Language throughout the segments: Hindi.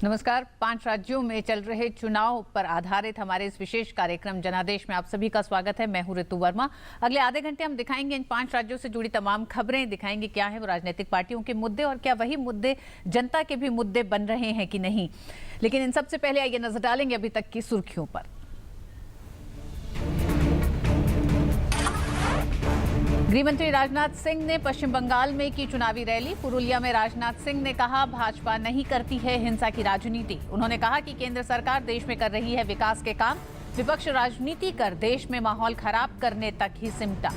नमस्कार। 5 राज्यों में चल रहे चुनाव पर आधारित हमारे इस विशेष कार्यक्रम जनादेश में आप सभी का स्वागत है। मैं हूं ऋतु वर्मा। अगले आधे घंटे हम दिखाएंगे इन 5 राज्यों से जुड़ी तमाम खबरें, दिखाएंगे क्या है वो राजनीतिक पार्टियों के मुद्दे और क्या वही मुद्दे जनता के भी मुद्दे बन रहे हैं कि नहीं। लेकिन इन सबसे पहले आइए नजर डालेंगे अभी तक की सुर्खियों पर। गृहमंत्री राजनाथ सिंह ने पश्चिम बंगाल में की चुनावी रैली। पुरुलिया में राजनाथ सिंह ने कहा, भाजपा नहीं करती है हिंसा की राजनीति। उन्होंने कहा कि केंद्र सरकार देश में कर रही है विकास के काम, विपक्ष राजनीति कर देश में माहौल खराब करने तक ही सिमटा।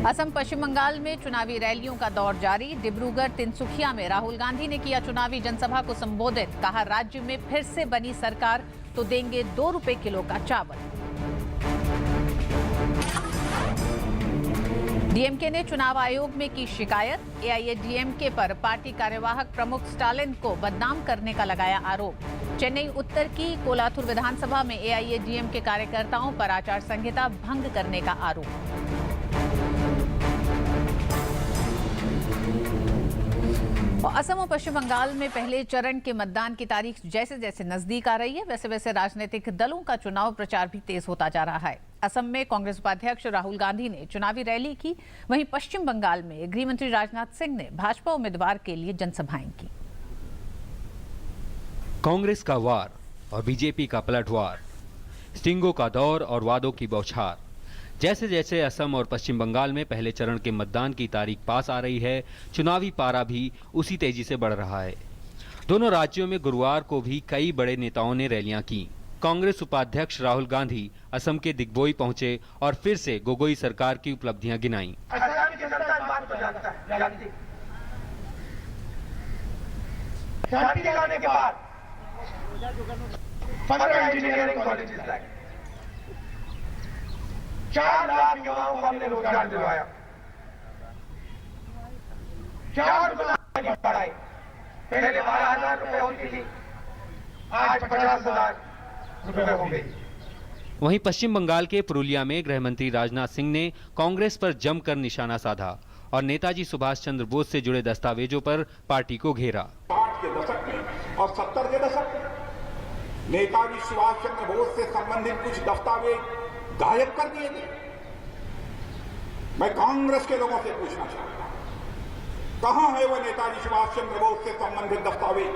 असम पश्चिम बंगाल में चुनावी रैलियों का दौर जारी। डिब्रूगढ़ तिनसुकिया में राहुल गांधी ने किया चुनावी जनसभा को संबोधित। कहा, राज्य में फिर से बनी सरकार तो देंगे 2 रुपए किलो का चावल। डीएमके ने चुनाव आयोग में की शिकायत। एआईएडीएमके पर पार्टी कार्यवाहक प्रमुख स्टालिन को बदनाम करने का लगाया आरोप। चेन्नई उत्तर की कोलाथुर विधानसभा में एआईएडीएमके कार्यकर्ताओं पर आचार संहिता भंग करने का आरोप। और असम और पश्चिम बंगाल में पहले चरण के मतदान की तारीख जैसे जैसे नजदीक आ रही है, वैसे वैसे राजनीतिक दलों का चुनाव प्रचार भी तेज होता जा रहा है। असम में कांग्रेस उपाध्यक्ष राहुल गांधी ने चुनावी रैली की। वहीं पश्चिम बंगाल में गृहमंत्री राजनाथ सिंह ने भाजपा उम्मीदवार के लिए जनसभाएं की। कांग्रेस का वार और बीजेपी का पलटवार, स्टिंगों का दौर और वादों की बौछार। जैसे जैसे असम और पश्चिम बंगाल में पहले चरण के मतदान की तारीख पास आ रही है, चुनावी पारा भी उसी तेजी से बढ़ रहा है। दोनों राज्यों में गुरुवार को भी कई बड़े नेताओं ने रैलियां की। कांग्रेस उपाध्यक्ष राहुल गांधी असम के दिग्बोई पहुंचे और फिर से गोगोई सरकार की उपलब्धियां गिनाई। शांति 4 लाख युवाओं को हमने रोजगार दिलवाया, 4 गुना बढ़ाई। पहले 12,000 रुपए होती थी, आज 50,000 रुपए हो गई। वहीं पश्चिम बंगाल के पुरुलिया में गृहमंत्री राजनाथ सिंह ने कांग्रेस पर जमकर निशाना साधा और नेताजी सुभाष चंद्र बोस से जुड़े दस्तावेजों पर पार्टी को घेरा। 60 के दशक में और 70 के दशक में नेताजी सुभाष चंद्र बोस से संबंधित कुछ दस्तावेज गायब कर दिए गए। मैं कांग्रेस के लोगों से पूछना चाहता हूं, कहां है वो नेताजी सुभाष चंद्र बोस से संबंधित दस्तावेज?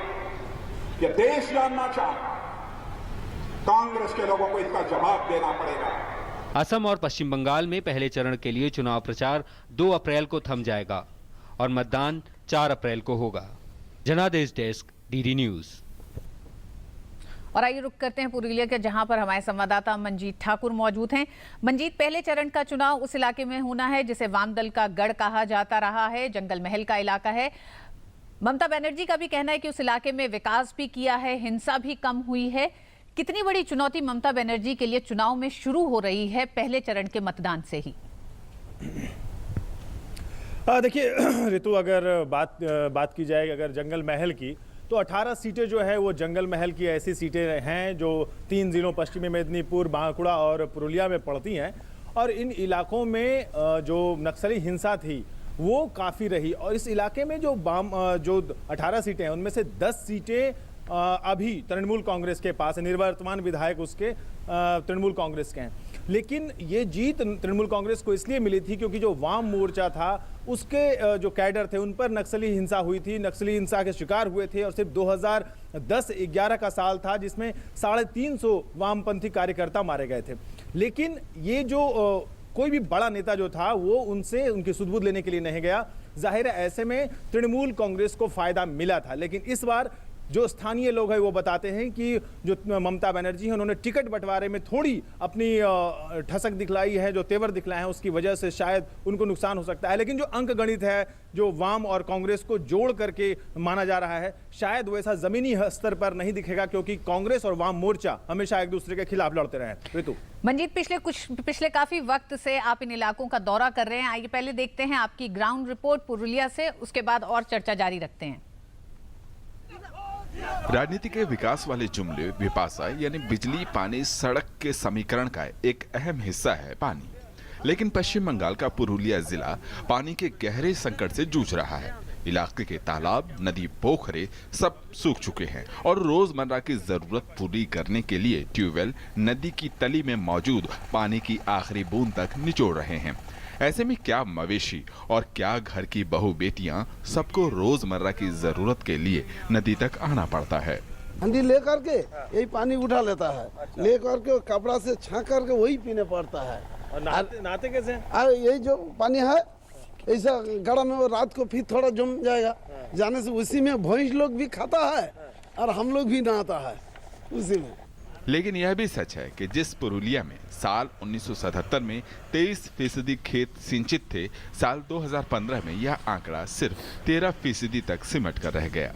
यह देश जानना चाहता। कांग्रेस के लोगों को इसका जवाब देना पड़ेगा। असम और पश्चिम बंगाल में पहले चरण के लिए चुनाव प्रचार 2 अप्रैल को थम जाएगा और मतदान 4 अप्रैल को होगा। जनादेश डेस्क, डीडी न्यूज। और आइए रुक करते हैं पुरुलिया के, जहां पर हमारे संवाददाता मंजीत ठाकुर मौजूद हैं। मंजीत, पहले चरण का चुनाव उस इलाके में होना है जिसे वामदल का गढ़ कहा जाता रहा है, जंगल महल का इलाका है। ममता बनर्जी का भी कहना है कि उस इलाके में विकास भी किया है, हिंसा भी कम हुई है। कितनी बड़ी चुनौती ममता बनर्जी के लिए चुनाव में शुरू हो रही है पहले चरण के मतदान से ही? देखिए ऋतु, अगर बात की जाए अगर जंगल महल की, तो 18 सीटें जो है वो जंगल महल की ऐसी सीटें हैं जो 3 जिलों पश्चिमी मेदिनीपुर, बांकुड़ा और पुरुलिया में पड़ती हैं। और इन इलाकों में जो नक्सली हिंसा थी वो काफ़ी रही। और इस इलाके में जो 18 सीटें हैं उनमें से 10 सीटें अभी तृणमूल कांग्रेस के पास है। निवर्तमान विधायक उसके तृणमूल कांग्रेस के हैं। लेकिन ये जीत तृणमूल कांग्रेस को इसलिए मिली थी क्योंकि जो वाम मोर्चा था उसके जो कैडर थे उन पर नक्सली हिंसा हुई थी, नक्सली हिंसा के शिकार हुए थे। और सिर्फ 2010-11 का साल था जिसमें 350 वामपंथी कार्यकर्ता मारे गए थे। लेकिन ये जो कोई भी बड़ा नेता जो था वो उनसे उनकी सुध-बुध लेने के लिए नहीं गया। जाहिर है ऐसे में तृणमूल कांग्रेस को फायदा मिला था। लेकिन इस बार जो स्थानीय लोग हैं वो बताते हैं कि जो ममता बनर्जी हैं उन्होंने टिकट बंटवारे में थोड़ी अपनी ठसक दिखलाई है, जो तेवर दिखलाए हैं, उसकी वजह से शायद उनको नुकसान हो सकता है। लेकिन जो अंक गणित है जो वाम और कांग्रेस को जोड़ करके माना जा रहा है, शायद वैसा जमीनी स्तर पर नहीं दिखेगा क्योंकि कांग्रेस और वाम मोर्चा हमेशा एक दूसरे के खिलाफ लड़ते रहे। ऋतु, मंजीत, पिछले काफी वक्त से आप इन इलाकों का दौरा कर रहे हैं। आइए पहले देखते हैं आपकी ग्राउंड रिपोर्ट पुरुलिया से, उसके बाद और चर्चा जारी रखते हैं। राजनीति के विकास वाले जुमले विपाशा यानी बिजली, पानी, सड़क के समीकरण का एक अहम हिस्सा है पानी। लेकिन पश्चिम बंगाल का पुरुलिया जिला पानी के गहरे संकट से जूझ रहा है। इलाके के तालाब, नदी, पोखरे सब सूख चुके हैं और रोजमर्रा की जरूरत पूरी करने के लिए ट्यूबवेल नदी की तली में मौजूद पानी की आखिरी बूंद तक निचोड़ रहे हैं। ऐसे में क्या मवेशी और क्या घर की बहू बेटियां सबको रोजमर्रा की जरूरत के लिए नदी तक आना पड़ता है। हंडी ले करके यही पानी उठा लेता है। ले करके कपड़ा से छान करके वही पीने पड़ता है। और नहाते कैसे? यही जो पानी है ऐसा गड़ा में वो रात को फिर थोड़ा जम जाएगा, जाने से उसी में भैंस लोग भी खाता है और हम लोग भी नहाता है उसी में। लेकिन यह भी सच है कि जिस पुरुलिया में साल 1977 में 23% खेत सिंचित थे, साल 2015 में यह आंकड़ा सिर्फ 13% तक सिमट कर रह गया।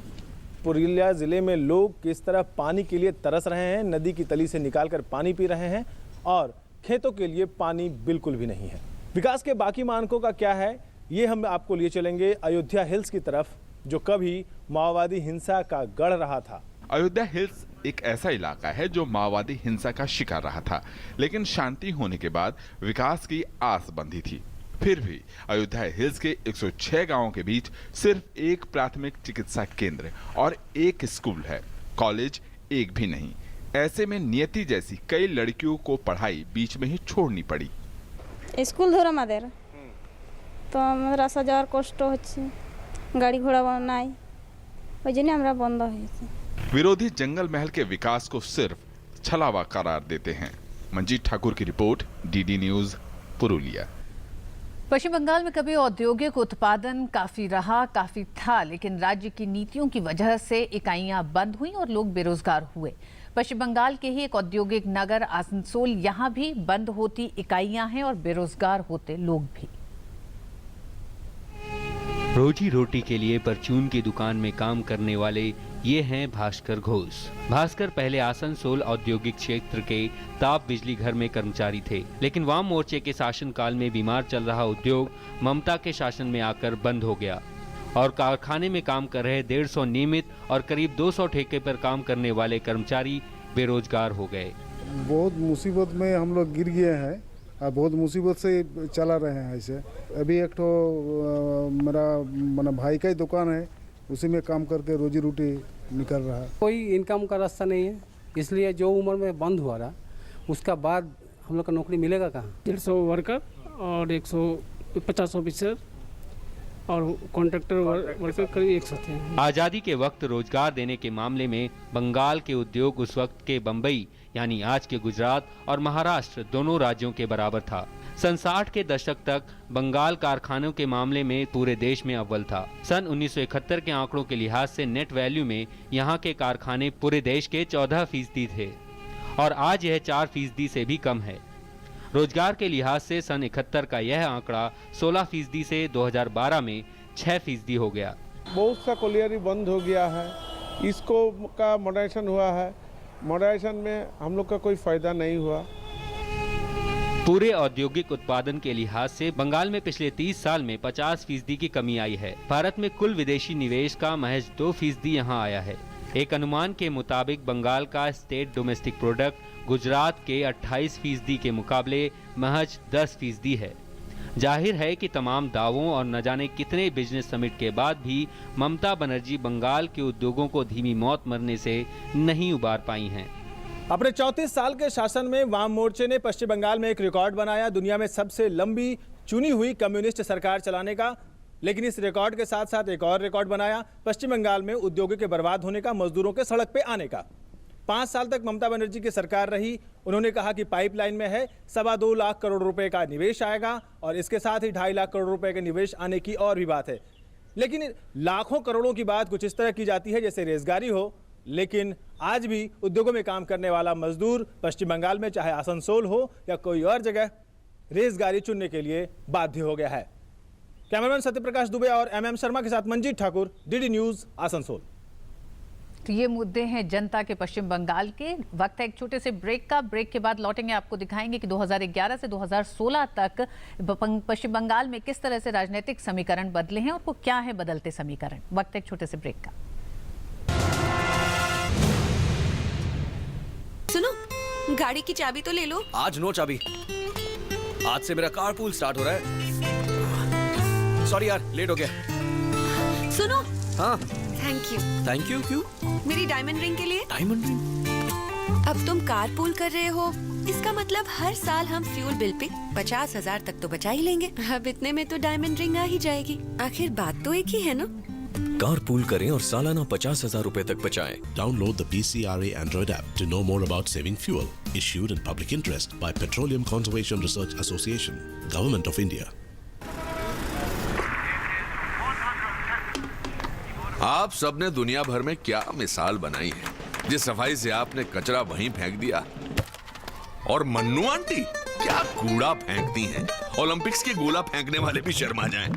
पुरुलिया जिले में लोग किस तरह पानी के लिए तरस रहे हैं, नदी की तली से निकालकर पानी पी रहे हैं और खेतों के लिए पानी बिल्कुल भी नहीं है। विकास के बाकी मानकों का क्या है, ये हम आपको लिए चलेंगे अयोध्या हिल्स की तरफ, जो कभी माओवादी हिंसा का गढ़ रहा था। अयोध्या हिल्स एक ऐसा इलाका है जो माओवादी हिंसा का शिकार रहा था, लेकिन शांति होने के बाद विकास की आस बंधी थी। फिर भी अयोध्या हिल्स के 106 गांवों के बीच सिर्फ एक प्राथमिक चिकित्सा केंद्र और एक स्कूल है, कॉलेज एक भी नहीं। ऐसे में नियति जैसी कई लड़कियों को पढ़ाई बीच में ही छोड़नी पड़ी। স্কুল ধরে আমাদের তো আমাদের আসা যাওয়ার কষ্ট হচ্ছে, গাড়ি ঘোড়া নাই, ওই জন্য আমরা বন্ধ হয়েছে। विरोधी जंगल महल के विकास को सिर्फ छलावा करार देते हैं। मंजीत ठाकुर की रिपोर्ट, डीडी न्यूज, पुरुलिया। पश्चिम बंगाल में कभी औद्योगिक उत्पादन काफी रहा, काफी था, लेकिन राज्य की नीतियों की वजह से इकाइयां बंद हुई और लोग बेरोजगार हुए। पश्चिम बंगाल के ही एक औद्योगिक नगर आसनसोल, यहां भी बंद होती इकाइयां हैं और बेरोजगार होते लोग भी। रोजी रोटी के लिए परचून की दुकान में काम करने वाले ये हैं भास्कर घोष। भास्कर पहले आसनसोल औद्योगिक क्षेत्र के ताप बिजली घर में कर्मचारी थे, लेकिन वाम मोर्चे के शासनकाल में बीमार चल रहा उद्योग ममता के शासन में आकर बंद हो गया और कारखाने में काम कर रहे 150 नियमित और करीब 200 ठेके पर काम करने वाले कर्मचारी बेरोजगार हो गए। बहुत मुसीबत में हम लोग गिर गए हैं और बहुत मुसीबत से चला रहे हैं। ऐसे अभी एक तो मेरा भाई का ही दुकान है, उसी में काम करके रोजी रोटी निकल रहा है। कोई इनकम का रास्ता नहीं है, इसलिए जो उम्र में बंद हुआ रहा उसका बाद हम लोग का नौकरी मिलेगा कहाँ। 150 वर्कर और 150 ऑफिसर और कॉन्ट्रैक्टर वर्कर करीब 100 थे। आजादी के वक्त रोजगार देने के मामले में बंगाल के उद्योग उस वक्त के बंबई यानी आज के गुजरात और महाराष्ट्र दोनों राज्यों के बराबर था। सन 60 के दशक तक बंगाल कारखानों के मामले में पूरे देश में अव्वल था। सन 1971 के आंकड़ों के लिहाज से नेट वैल्यू में यहाँ के कारखाने पूरे देश के 14% थे और आज यह 4% से भी कम है। रोजगार के लिहाज से सन 71 का यह आंकड़ा 16% से 2012 में 6% हो गया। बहुत सा कोलियरी बंद हो गया है, इसको का मॉडर्नाइजेशन हुआ है, मॉडर्नाइजेशन में हम लोग का कोई फायदा नहीं हुआ। पूरे औद्योगिक उत्पादन के लिहाज से बंगाल में पिछले 30 साल में 50% की कमी आई है। भारत में कुल विदेशी निवेश का महज 2% यहाँ आया है। एक अनुमान के मुताबिक बंगाल का स्टेट डोमेस्टिक प्रोडक्ट गुजरात के 28% के मुकाबले महज 10% है। जाहिर है कि तमाम दावों और न जाने कितने बिजनेस समिट के बाद भी ममता बनर्जी बंगाल के उद्योगों को धीमी मौत मरने से नहीं उबार पाई हैं। अपने 34 साल के शासन में वाम मोर्चे ने पश्चिम बंगाल में एक रिकॉर्ड बनाया, दुनिया में सबसे लंबी चुनी हुई कम्युनिस्ट सरकार चलाने का। लेकिन इस रिकॉर्ड के साथ साथ एक और रिकॉर्ड बनाया, पश्चिम बंगाल में उद्योगों के बर्बाद होने का, मजदूरों के सड़क पे आने का। 5 साल तक ममता बनर्जी की सरकार रही। उन्होंने कहा कि पाइपलाइन में है 2.25 लाख करोड़ रुपए का निवेश आएगा और इसके साथ ही 2.5 लाख करोड़ रुपए के निवेश आने की और भी बात है। लेकिन लाखों करोड़ों की बात कुछ इस तरह की जाती है जैसे रोजगारी हो, लेकिन आज भी उद्योगों में काम करने वाला मजदूर पश्चिम बंगाल में चाहे आसनसोल हो या कोई और जगह रोजगारी चुनने के लिए बाध्य हो गया है। कैमरामैन सत्यप्रकाश दुबे और MM शर्मा के साथ मंजीत ठाकुर, डीडी न्यूज, आसनसोल। तो ये मुद्दे हैं जनता के पश्चिम बंगाल के। वक्त है एक छोटे से ब्रेक का। ब्रेक के बाद लौटेंगे, आपको दिखाएंगे कि 2011 से 2016 तक पश्चिम बंगाल में किस तरह से राजनीतिक समीकरण बदले हैं और वो क्या है बदलते समीकरण। वक्त है एक छोटे से ब्रेक का। सुनो, गाड़ी की चाबी तो ले लो। आज नो चाबी। आज से मेरा कारपूल स्टार्ट हो रहा है। सॉरी यार, लेट हो गया। सुनो। हाँ। Thank you. क्यों? मेरी डायमंड रिंग के लिए। Diamond ring? अब तुम कारपूल कर रहे हो, इसका मतलब हर साल हम फ्यूल बिल पे 50,000 तक तो बचा ही लेंगे। अब इतने में तो डायमंड रिंग आ ही जाएगी। आखिर बात तो एक ही है ना। कारपूल करें और सालाना 50,000 रुपए तक बचाएं। Download the PCRA Android app to know more about saving fuel. Issued in public interest by Petroleum Conservation Research Association, Government of India. आप सबने दुनिया भर में क्या मिसाल बनाई है। जिस सफाई से आपने कचरा वहीं फेंक दिया। और मन्नू आंटी क्या कूड़ा फेंकती हैं। ओलंपिक्स के गोला फेंकने वाले भी शर्मा जाएं।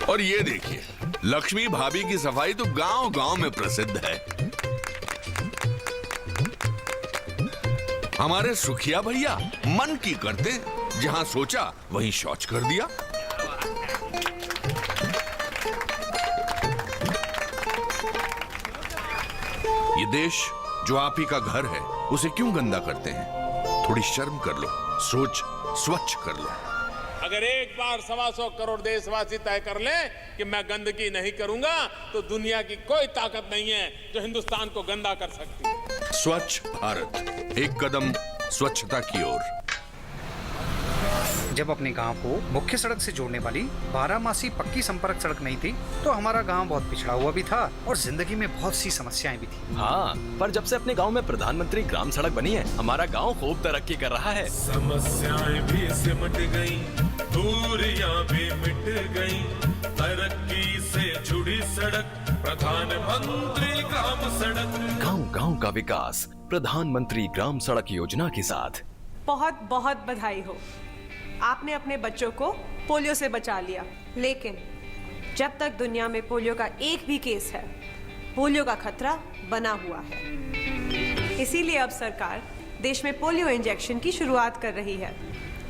और ये देखिए, लक्ष्मी भाभी की सफाई तो गांव-गांव में प्रसिद्ध है। हमारे सुखिया भैया मन की करते, जहां सोचा वहीं शौच कर दिया। ये देश जो आप ही का घर है, उसे क्यों गंदा करते हैं? थोड़ी शर्म कर लो, सोच स्वच्छ कर लो। अगर एक बार 125 करोड़ देशवासी तय कर ले कि मैं गंदगी नहीं करूंगा, तो दुनिया की कोई ताकत नहीं है जो हिंदुस्तान को गंदा कर सकती है। स्वच्छ भारत, एक कदम स्वच्छता की ओर। जब अपने गांव को मुख्य सड़क से जोड़ने वाली 12मासी पक्की संपर्क सड़क नहीं थी, तो हमारा गांव बहुत पिछड़ा हुआ भी था और जिंदगी में बहुत सी समस्याएं भी थी। हाँ, पर जब से अपने गांव में प्रधानमंत्री ग्राम सड़क बनी है, हमारा गांव खूब तरक्की कर रहा है। समस्याएं भी सिमट गई, दूरियां भी मिट गई, तरक्की से जुड़ी सड़क प्रधानमंत्री ग्राम सड़क। गांव-गांव का विकास प्रधानमंत्री ग्राम सड़क योजना के साथ। बहुत बहुत बधाई हो, आपने अपने बच्चों को पोलियो से बचा लिया। लेकिन जब तक दुनिया में पोलियो का एक भी केस है, पोलियो का खतरा बना हुआ है। इसीलिए अब सरकार देश में पोलियो इंजेक्शन की शुरुआत कर रही है,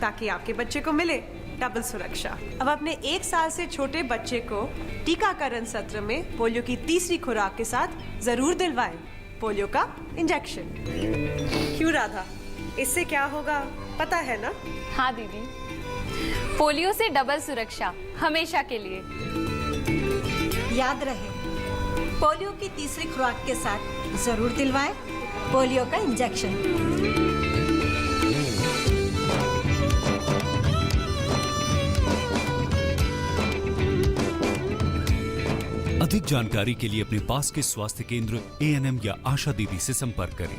ताकि आपके बच्चे को मिले डबल सुरक्षा। अब अपने 1 साल से छोटे बच्चे को टीकाकरण सत्र में पोलियो की तीसरी खुराक के साथ जरूर दिलवाएं पोलियो का इंजेक्शन। क्यों राधा, इससे क्या होगा पता है ना? हाँ दीदी, पोलियो से डबल सुरक्षा हमेशा के लिए। याद रहे, पोलियो की तीसरी खुराक के साथ जरूर दिलवाएं पोलियो का इंजेक्शन। अधिक जानकारी के लिए अपने पास के स्वास्थ्य केंद्र, ANM या आशा दीदी से संपर्क करें।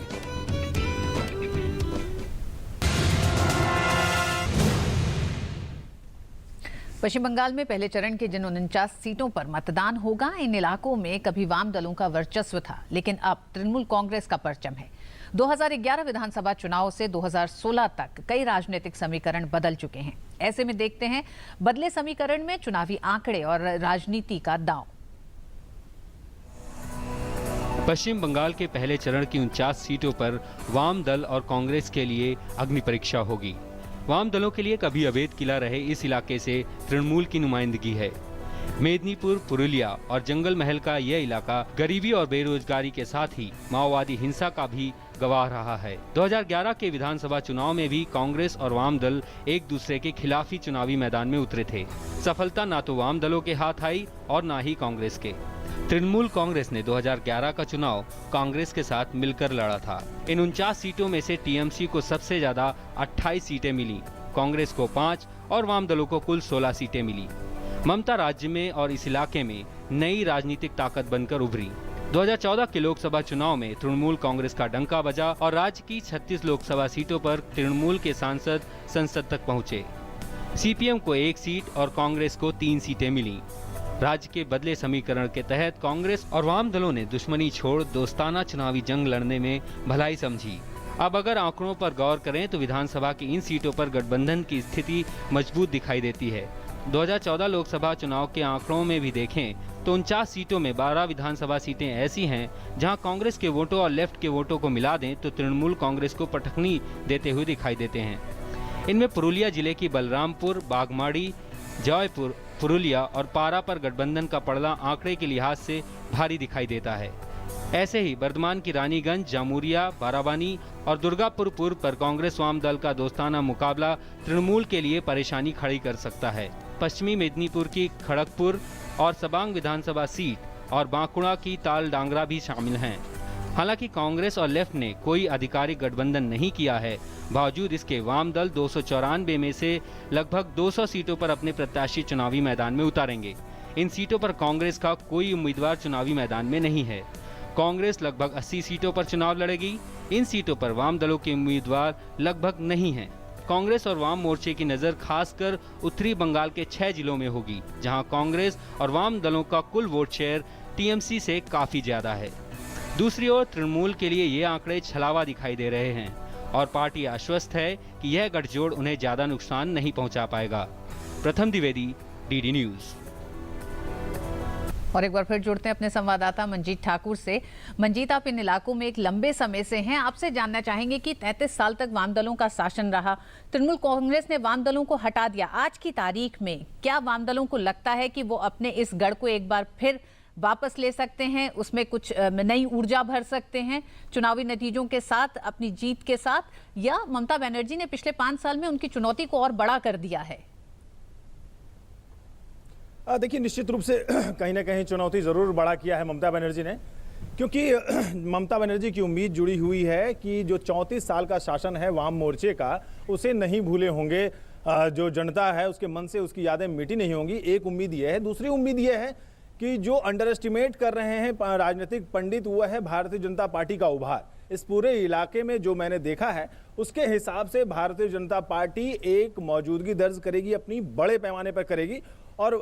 पश्चिम बंगाल में पहले चरण के जिन 49 सीटों पर मतदान होगा, इन इलाकों में कभी वाम दलों का वर्चस्व था, लेकिन अब तृणमूल कांग्रेस का परचम है। 2011 विधानसभा चुनाव से 2016 तक कई राजनीतिक समीकरण बदल चुके हैं। ऐसे में देखते हैं बदले समीकरण में चुनावी आंकड़े और राजनीति का दांव। पश्चिम बंगाल के पहले चरण की 49 सीटों पर वाम दल और कांग्रेस के लिए अग्नि परीक्षा होगी। वाम दलों के लिए कभी अवैध किला रहे इस इलाके से तृणमूल की नुमाइंदगी है। मेदिनीपुर, पुरुलिया और जंगल महल का यह इलाका गरीबी और बेरोजगारी के साथ ही माओवादी हिंसा का भी गवाह रहा है। 2011 के विधानसभा चुनाव में भी कांग्रेस और वाम दल एक दूसरे के खिलाफ ही चुनावी मैदान में उतरे थे। सफलता ना तो वाम दलों के हाथ आई और ना ही कांग्रेस के। तृणमूल कांग्रेस ने 2011 का चुनाव कांग्रेस के साथ मिलकर लड़ा था। इन 49 सीटों में से टीएमसी को सबसे ज्यादा 28 सीटें मिली, कांग्रेस को 5 और वाम दलों को कुल 16 सीटें मिली। ममता राज्य में और इस इलाके में नई राजनीतिक ताकत बनकर उभरी। 2014 के लोकसभा चुनाव में तृणमूल कांग्रेस का डंका बजा और राज्य की 36 लोकसभा सीटों पर तृणमूल के सांसद संसद तक पहुंचे। सीपीएम को 1 सीट और कांग्रेस को 3 सीटें मिली। राज्य के बदले समीकरण के तहत कांग्रेस और वाम दलों ने दुश्मनी छोड़ दोस्ताना चुनावी जंग लड़ने में भलाई समझी। अब अगर आंकड़ों पर गौर करें तो विधानसभा की इन सीटों पर गठबंधन की स्थिति मजबूत दिखाई देती है। 2014 लोकसभा चुनाव के आंकड़ों में भी देखें तो 49 सीटों में 12 विधानसभा सीटें ऐसी हैं जहां कांग्रेस के वोटों और लेफ्ट के वोटों को मिला दें तो तृणमूल कांग्रेस को पटखनी देते हुए दिखाई देते हैं। इनमें पुरुलिया जिले की बलरामपुर, बागमाड़ी, जयपुर, पुरुलिया और पारा पर गठबंधन का पड़ला आंकड़े के लिहाज से भारी दिखाई देता है। ऐसे ही बर्धमान की रानीगंज, जामुरिया, बाराबानी और दुर्गापुर पूर्व पर कांग्रेस वाम दल का दोस्ताना मुकाबला तृणमूल के लिए परेशानी खड़ी कर सकता है। पश्चिमी मेदिनीपुर की खड़गपुर और सबांग विधानसभा सीट और बांकुड़ा की ताल डांगरा भी शामिल हैं। हालांकि कांग्रेस और लेफ्ट ने कोई आधिकारिक गठबंधन नहीं किया है, बावजूद इसके वाम दल 294 में से लगभग 200 सीटों पर अपने प्रत्याशी चुनावी मैदान में उतारेंगे। इन सीटों पर कांग्रेस का कोई उम्मीदवार चुनावी मैदान में नहीं है। कांग्रेस लगभग 80 सीटों पर चुनाव लड़ेगी। इन सीटों पर वाम दलों के उम्मीदवार लगभग नहीं हैं। कांग्रेस और वाम मोर्चे की नज़र खासकर उत्तरी बंगाल के 6 जिलों में होगी, जहां कांग्रेस और वाम दलों का कुल वोट शेयर टीएमसी से काफ़ी ज़्यादा है। दूसरी ओर तृणमूल के लिए ये आंकड़े छलावा दिखाई दे रहे हैं और पार्टी आश्वस्त है कि यह गठजोड़ उन्हें ज़्यादा नुकसान नहीं पहुंचा पाएगा। प्रथम द्विवेदी, डीडी न्यूज़। और एक बार फिर जुड़ते हैं अपने संवाददाता मंजीत ठाकुर से। मंजीत, आप इन इलाकों में एक लंबे समय से हैं, आपसे जानना चाहेंगे कि 33 साल तक वाम दलों का शासन रहा, तृणमूल कांग्रेस ने वाम दलों को हटा दिया। आज की तारीख में क्या वाम दलों को लगता है कि वो अपने इस गढ़ को एक बार फिर वापस ले सकते हैं, उसमें कुछ नई ऊर्जा भर सकते हैं चुनावी नतीजों के साथ, अपनी जीत के साथ, या ममता बनर्जी ने पिछले 5 साल में उनकी चुनौती को और बड़ा कर दिया है? देखिए, निश्चित रूप से कहीं ना कहीं चुनौती ज़रूर बड़ा किया है ममता बनर्जी ने, क्योंकि ममता बनर्जी की उम्मीद जुड़ी हुई है कि जो 34 साल का शासन है वाम मोर्चे का, उसे नहीं भूले होंगे जो जनता है, उसके मन से उसकी यादें मिटी नहीं होंगी। एक उम्मीद यह है। दूसरी उम्मीद यह है कि जो अंडर एस्टिमेट कर रहे हैं राजनीतिक पंडित, वो है भारतीय जनता पार्टी का उभार। इस पूरे इलाके में जो मैंने देखा है, उसके हिसाब से भारतीय जनता पार्टी एक मौजूदगी दर्ज करेगी, अपनी बड़े पैमाने पर करेगी। और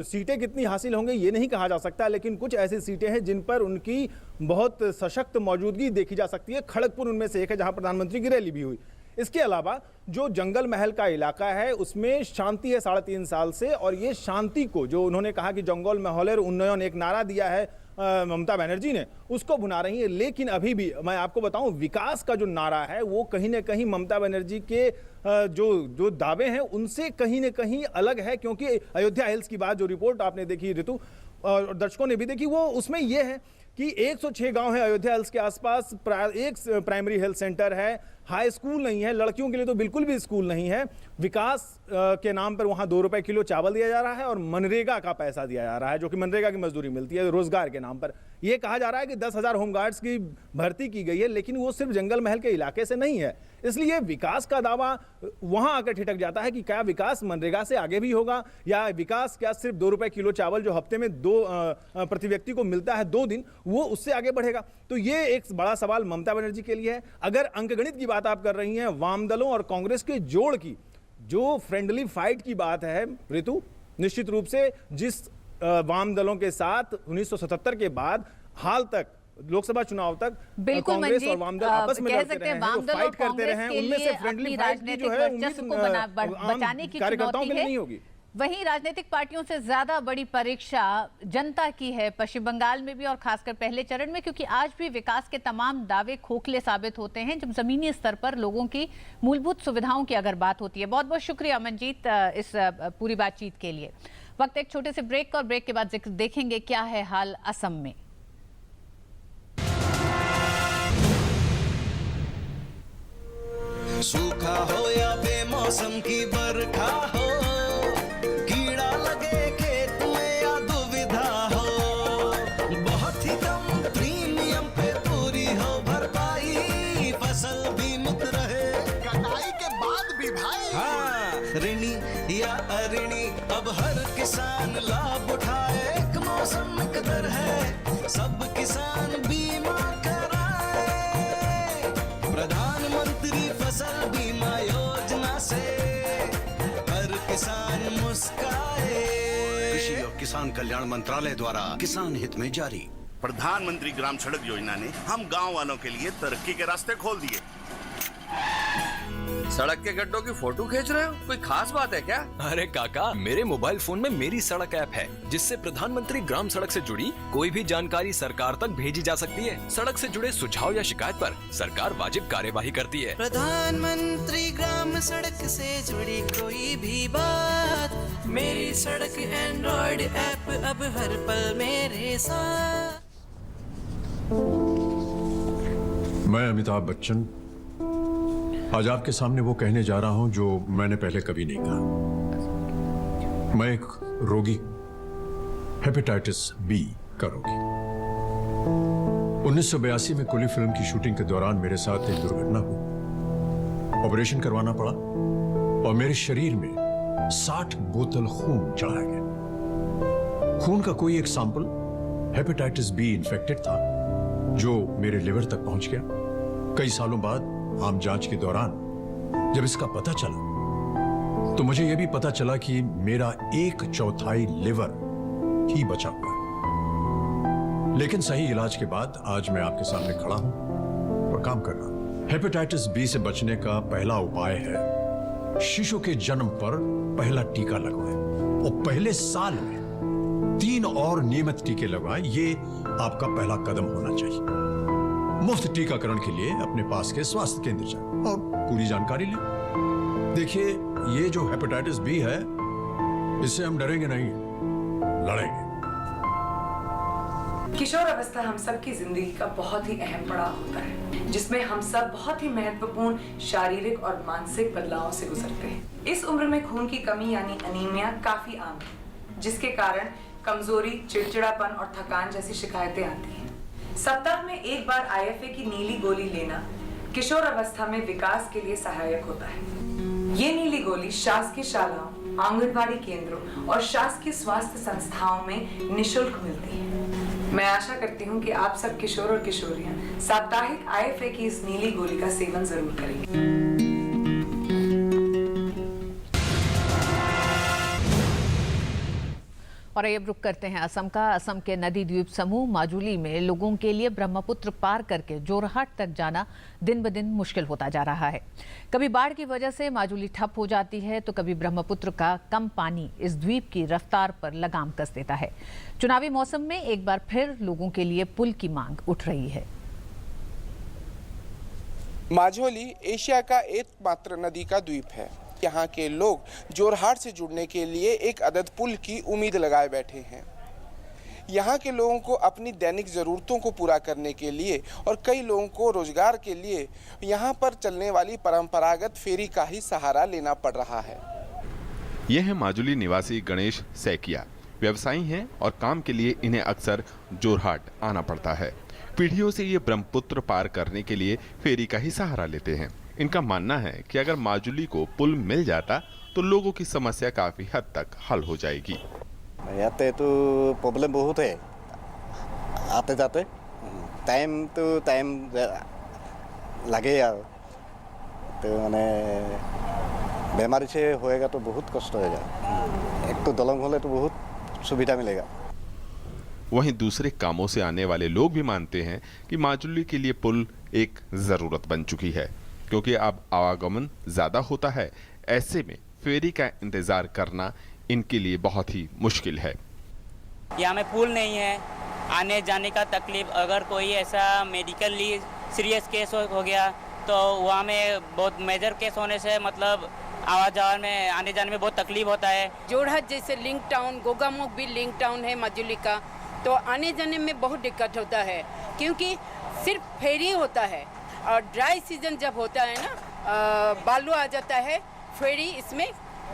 सीटें कितनी हासिल होंगे ये नहीं कहा जा सकता, लेकिन कुछ ऐसी सीटें हैं जिन पर उनकी बहुत सशक्त मौजूदगी देखी जा सकती है। खड़गपुर उनमें से एक है, जहां प्रधानमंत्री की रैली भी हुई। इसके अलावा जो जंगल महल का इलाका है, उसमें शांति है 3.5 साल से, और ये शांति को, जो उन्होंने कहा कि जंगल महलेर उन्नयन एक नारा दिया है ममता बनर्जी ने, उसको भुना रही है। लेकिन अभी भी मैं आपको बताऊं, विकास का जो नारा है वो कहीं ना कहीं ममता बनर्जी के जो दावे हैं उनसे कहीं ना कहीं अलग है, क्योंकि अयोध्या हिल्स की बात, जो रिपोर्ट आपने देखी ऋतु और दर्शकों ने भी देखी, वो उसमें यह है कि 106 गांव है अयोध्या हिल्स के आसपास, एक प्राइमरी हेल्थ सेंटर है, हाई स्कूल नहीं है, लड़कियों के लिए तो बिल्कुल भी स्कूल नहीं है। विकास के नाम पर वहाँ 2 रुपए किलो चावल दिया जा रहा है और मनरेगा का पैसा दिया जा रहा है, जो कि मनरेगा की मजदूरी मिलती है रोजगार के नाम पर। यह कहा जा रहा है कि 10,000 होमगार्ड्स की भर्ती की गई है, लेकिन वो सिर्फ जंगल महल के इलाके से नहीं है। इसलिए विकास का दावा वहां आकर ठिठक जाता है कि क्या विकास मनरेगा से आगे भी होगा, या विकास क्या सिर्फ 2 रुपए किलो चावल जो हफ्ते में प्रति व्यक्ति को मिलता है 2 दिन, वो उससे आगे बढ़ेगा। तो ये एक बड़ा सवाल ममता बनर्जी के लिए है। अगर अंकगणित की बात आप कर रही हैं, वाम दलों और कांग्रेस के जोड़ की जो फ्रेंडली फाइट की बात है ऋतु, निश्चित रूप से जिस वाम दलों के साथ 1977 के बाद हाल तक, लोकसभा चुनाव तक कांग्रेस और वाम दल आपस में लड़ते रहे हैं, फाइट करते रहे हैं, उनमें से फ्रेंडली फाइट की जो है बचाने की कार्यकर्ताओं के लिए नहीं होगी। वहीं राजनीतिक पार्टियों से ज्यादा बड़ी परीक्षा जनता की है, पश्चिम बंगाल में भी और खासकर पहले चरण में, क्योंकि आज भी विकास के तमाम दावे खोखले साबित होते हैं जब जमीनी स्तर पर लोगों की मूलभूत सुविधाओं की अगर बात होती है। बहुत बहुत शुक्रिया मंजीत इस पूरी बातचीत के लिए। वक्त एक छोटे से ब्रेक का, और ब्रेक के बाद जिक्र देखेंगे क्या है हाल असम में। सूखा हो या बेमौसम की बरखा हो, कीड़ा लगे खेत में या दुविधा हो, बहुत ही कम प्रीमियम पे पूरी हो भरपाई, फसल बीमित रहे कटाई के बाद भी भाई। हाँ, ऋणी या अऋणी अब हर किसान लाभ उठाए, एक मौसम कदर है सब किसान बीमा कराए, प्रधानमंत्री फसल बीमा योजना से हर किसान मुस्काए। कृषि और किसान कल्याण मंत्रालय द्वारा किसान हित में जारी। प्रधानमंत्री ग्राम सड़क योजना ने हम गांव वालों के लिए तरक्की के रास्ते खोल दिए। सड़क के गड्ढों की फोटो खींच रहे हो, कोई खास बात है क्या? अरे काका, मेरे मोबाइल फोन में मेरी सड़क ऐप है, जिससे प्रधानमंत्री ग्राम सड़क से जुड़ी कोई भी जानकारी सरकार तक भेजी जा सकती है। सड़क से जुड़े सुझाव या शिकायत पर सरकार वाजिब कार्यवाही करती है। प्रधानमंत्री ग्राम सड़क से जुड़ी कोई भी बात, मेरी सड़क एंड्रॉइड ऐप अब हर पल मेरे साथ। मैं अमिताभ बच्चन आज आपके सामने वो कहने जा रहा हूं जो मैंने पहले कभी नहीं कहा। मैं एक रोगी, हेपेटाइटिस बी का रोगी। 1982 में कुली फिल्म की शूटिंग के दौरान मेरे साथ एक दुर्घटना हुई। ऑपरेशन करवाना पड़ा और मेरे शरीर में 60 बोतल खून चढ़ाया गया। खून का कोई एक सैंपल हेपेटाइटिस बी इन्फेक्टेड था जो मेरे लिवर तक पहुंच गया। कई सालों बाद आम जांच के दौरान जब इसका पता चला तो मुझे यह भी पता चला कि मेरा 1/4 लिवर ही बचा हुआ है। लेकिन सही इलाज के बाद आज मैं आपके सामने खड़ा हूं और काम कर रहा हूं। हेपेटाइटिस बी से बचने का पहला उपाय है शिशु के जन्म पर पहला टीका लगवाएं और पहले साल में 3 और नियमित टीके लगवाएं। ये आपका पहला कदम होना चाहिए। मुफ्त टीकाकरण के लिए अपने पास के स्वास्थ्य केंद्र जाएं और पूरी जानकारी लें। देखिए, ये जो हेपेटाइटिस बी है, इससे हम डरेंगे नहीं, लड़ेंगे। किशोर अवस्था हम सब की जिंदगी का बहुत ही अहम पड़ाव होता है, जिसमें हम सब बहुत ही महत्वपूर्ण शारीरिक और मानसिक बदलावों से गुजरते हैं। इस उम्र में खून की कमी यानी अनीमिया काफी आम है, जिसके कारण कमजोरी, चिड़चिड़ापन और थकान जैसी शिकायतें आती हैं। सप्ताह में एक बार IFA की नीली गोली लेना किशोर अवस्था में विकास के लिए सहायक होता है। ये नीली गोली शासकीय शालाओं, आंगनबाड़ी केंद्रों और शासकीय स्वास्थ्य संस्थाओं में निशुल्क मिलती है। मैं आशा करती हूँ कि आप सब किशोर और किशोरियां साप्ताहिक IFA की इस नीली गोली का सेवन जरूर करेंगे। और अब रुक करते हैं असम का। असम के नदी द्वीप समूह माजुली में लोगों के लिए ब्रह्मपुत्र पार करके जोरहाट तक जाना दिन ब दिन मुश्किल होता जा रहा है। कभी बाढ़ की वजह से माजुली ठप हो जाती है तो कभी ब्रह्मपुत्र का कम पानी इस द्वीप की रफ्तार पर लगाम कस देता है। चुनावी मौसम में एक बार फिर लोगों के लिए पुल की मांग उठ रही है। माजुली एशिया का एकमात्र नदी का द्वीप है। यहाँ के लोग जोरहाट से जुड़ने के लिए एक अदद पुल की उम्मीद लगाए बैठे हैं। यहाँ के लोगों को अपनी दैनिक ज़रूरतों को पूरा करने के लिए और कई लोगों को रोजगार के लिए यहाँ पर चलने वाली परंपरागत फेरी का ही सहारा लेना पड़ रहा है। यह है माजुली निवासी गणेश सैकिया। व्यवसायी हैं और काम के लिए इन्हें अक्सर जोरहाट आना पड़ता है। पीढ़ियों से ये ब्रह्मपुत्र पार करने के लिए फेरी का ही सहारा लेते हैं। इनका मानना है कि अगर माजुली को पुल मिल जाता तो लोगों की समस्या काफी हद तक हल हो जाएगी। याते तो प्रॉब्लम बहुत है, आते जाते टाइम लगे यार, तो मैंने बीमारी से होएगा तो बहुत कष्ट होएगा। एक तो दलंग होले तो बहुत सुविधा मिलेगा। वहीं दूसरे कामों से आने वाले लोग भी मानते हैं कि माजुली के लिए पुल एक जरूरत बन चुकी है, क्योंकि अब आवागमन ज्यादा होता है। ऐसे में फेरी का इंतजार करना इनके लिए बहुत ही मुश्किल है। यहाँ में पुल नहीं है, आने जाने का तकलीफ। अगर कोई ऐसा मेडिकली सीरियस केस हो गया तो वहाँ में बहुत मेजर केस होने से मतलब आवाजाही में आने जाने में बहुत तकलीफ होता है। जोरहाट जैसे लिंक टाउन, गोगामुख भी लिंक टाउन है माजुली का, तो आने जाने में बहुत दिक्कत होता है, क्योंकि सिर्फ फेरी होता है और ड्राई सीजन जब होता है ना, बालू आ जाता है, फेरी इसमें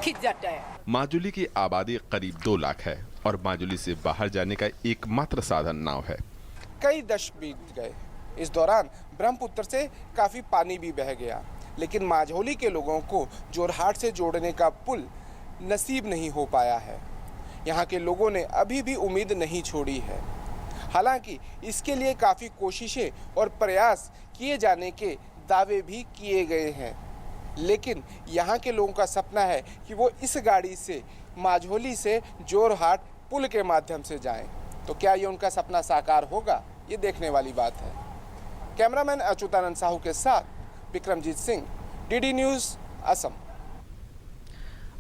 खिंच जाता है। माजुली की आबादी करीब 2 लाख है और माजुली से बाहर जाने का एकमात्र साधन नाव है। कई दशक बीत गए, इस दौरान ब्रह्मपुत्र से काफी पानी भी बह गया, लेकिन माजुली के लोगों को जोरहाट से जोड़ने का पुल नसीब नहीं हो पाया है। यहाँ के लोगों ने अभी भी उम्मीद नहीं छोड़ी है। हालांकि इसके लिए काफी कोशिशें और प्रयास किए जाने के दावे भी किए गए हैं, लेकिन यहाँ के लोगों का सपना है कि वो इस गाड़ी से माजुली से जोरहाट पुल के माध्यम से जाएं। तो क्या ये उनका सपना साकार होगा, ये देखने वाली बात है। कैमरामैन अच्युतानंद साहू के साथ विक्रमजीत सिंह, डीडी न्यूज़, असम।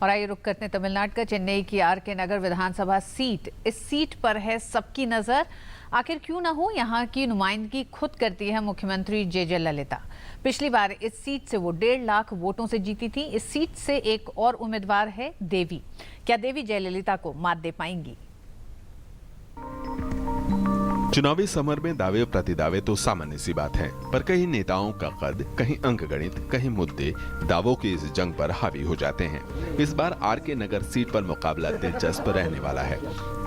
और आइए रुक करते हैं तमिलनाडु का। चेन्नई की RK नगर विधानसभा सीट, इस सीट पर है सबकी नजर। आखिर क्यों ना हो, यहाँ की नुमाइंदगी खुद करती है मुख्यमंत्री जयललिता। पिछली बार इस सीट से वो 1.5 लाख वोटों से जीती थी। इस सीट से एक और उम्मीदवार है देवी। क्या देवी जयललिता को मात दे पाएंगी? चुनावी समर में दावे प्रतिदावे तो सामान्य सी बात है, पर कई नेताओं का कद, कहीं अंकगणित, कहीं मुद्दे दावों की इस जंग पर हावी हो जाते हैं। इस बार आरके नगर सीट पर मुकाबला दिलचस्प रहने वाला है।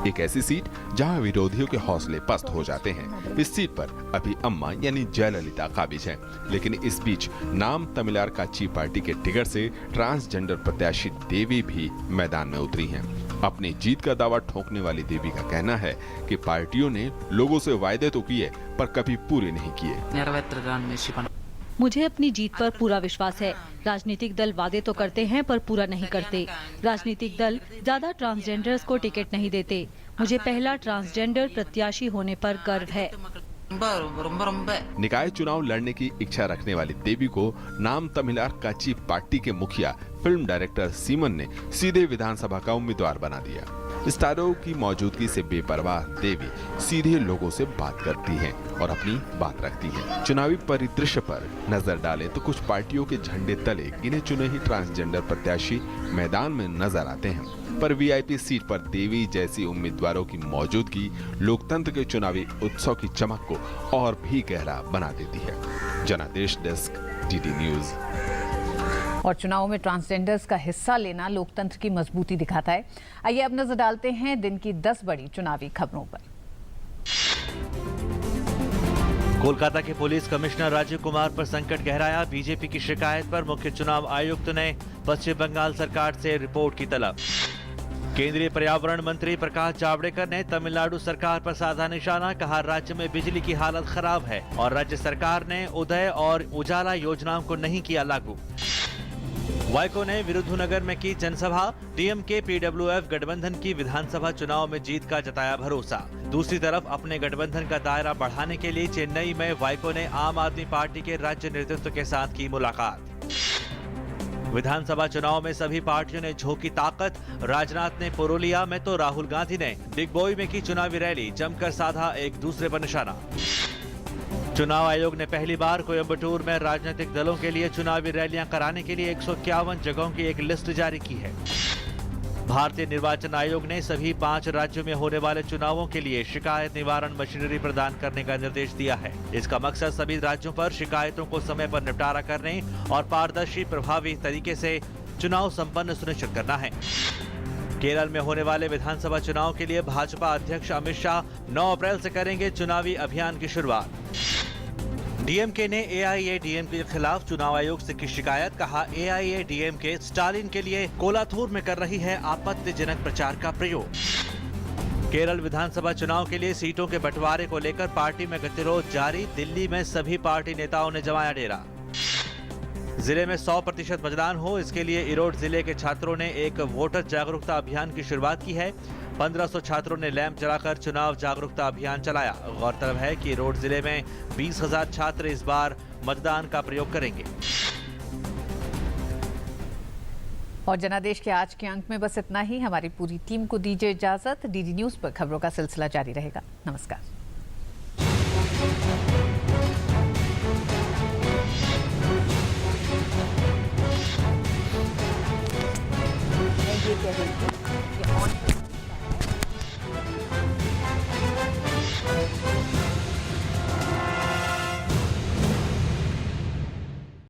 एक ऐसी सीट जहां विरोधियों के हौसले पस्त हो जाते हैं। इस सीट पर अभी अम्मा यानी जयललिता काबिज हैं, लेकिन इस बीच नाम तमिलनाडु काची पार्टी के टिकट से ट्रांसजेंडर प्रत्याशी देवी भी मैदान में उतरी हैं। अपनी जीत का दावा ठोकने वाली देवी का कहना है कि पार्टियों ने लोगों से वायदे तो किए पर कभी पूरे नहीं किए। मुझे अपनी जीत पर पूरा विश्वास है। राजनीतिक दल वादे तो करते हैं पर पूरा नहीं करते। राजनीतिक दल ज्यादा ट्रांसजेंडर्स को टिकट नहीं देते। मुझे पहला ट्रांसजेंडर प्रत्याशी होने पर गर्व है। निकाय चुनाव लड़ने की इच्छा रखने वाली देवी को नाम तमिलनाडु काची पार्टी के मुखिया फिल्म डायरेक्टर सीमन ने सीधे विधानसभा का उम्मीदवार बना दिया। स्टारों की मौजूदगी से बेपरवाह देवी सीधे लोगों से बात करती हैं और अपनी बात रखती हैं। चुनावी परिदृश्य पर नजर डालें तो कुछ पार्टियों के झंडे तले गिने चुने ही ट्रांसजेंडर प्रत्याशी मैदान में नजर आते हैं, पर वीआईपी सीट पर देवी जैसी उम्मीदवारों की मौजूदगी लोकतंत्र के चुनावी उत्सव की चमक को और भी गहरा बना देती है। जनादेश डेस्क, डीडी न्यूज। और चुनाव में ट्रांसजेंडर्स का हिस्सा लेना लोकतंत्र की मजबूती दिखाता है। आइए अब नजर डालते हैं दिन की 10 बड़ी चुनावी खबरों पर। कोलकाता के पुलिस कमिश्नर राजीव कुमार पर संकट गहराया। बीजेपी की शिकायत पर मुख्य चुनाव आयुक्त ने पश्चिम बंगाल सरकार से रिपोर्ट की तलब। केंद्रीय पर्यावरण मंत्री प्रकाश जावड़ेकर ने तमिलनाडु सरकार पर साधा निशाना, कहा राज्य में बिजली की हालत खराब है और राज्य सरकार ने उदय और उजाला योजनाओं को नहीं किया लागू। वाइको ने विरुधुनगर में की जनसभा, डीएमके पीडब्ल्यूएफ गठबंधन की विधानसभा चुनाव में जीत का जताया भरोसा। दूसरी तरफ अपने गठबंधन का दायरा बढ़ाने के लिए चेन्नई में वाइको ने आम आदमी पार्टी के राज्य नेतृत्व के साथ की मुलाकात। विधानसभा चुनाव में सभी पार्टियों ने झोंकी ताकत। राजनाथ ने पुरुलिया में तो राहुल गांधी ने डिगबोई में की चुनावी रैली, जमकर साधा एक दूसरे पर निशाना। चुनाव आयोग ने पहली बार कोयंबटूर में राजनीतिक दलों के लिए चुनावी रैलियां कराने के लिए 151 जगहों की एक लिस्ट जारी की है। भारतीय निर्वाचन आयोग ने सभी 5 राज्यों में होने वाले चुनावों के लिए शिकायत निवारण मशीनरी प्रदान करने का निर्देश दिया है। इसका मकसद सभी राज्यों पर शिकायतों को समय पर निपटारा करने और पारदर्शी प्रभावी तरीके से चुनाव संपन्न सुनिश्चित करना है। केरल में होने वाले विधानसभा चुनाव के लिए भाजपा अध्यक्ष अमित शाह 9 अप्रैल से करेंगे चुनावी अभियान की शुरुआत। डीएमके ने एआईएडीएमके के खिलाफ चुनाव आयोग से की शिकायत, कहा एआईएडीएमके स्टालिन के लिए कोलाथूर में कर रही है आपत्तिजनक प्रचार का प्रयोग। केरल विधानसभा चुनाव के लिए सीटों के बंटवारे को लेकर पार्टी में गतिरोध जारी, दिल्ली में सभी पार्टी नेताओं ने जमाया डेरा। जिले में 100% मतदान हो, इसके लिए इरोड जिले के छात्रों ने एक वोटर जागरूकता अभियान की शुरुआत की है। 1500 छात्रों ने लैंप जलाकर चुनाव जागरूकता अभियान चलाया। गौरतलब है कि इरोड जिले में 20,000 छात्र इस बार मतदान का प्रयोग करेंगे। और जनादेश के आज के अंक में बस इतना ही। हमारी पूरी टीम को दीजिए इजाजत। डीडी न्यूज पर खबरों का सिलसिला जारी रहेगा। नमस्कार।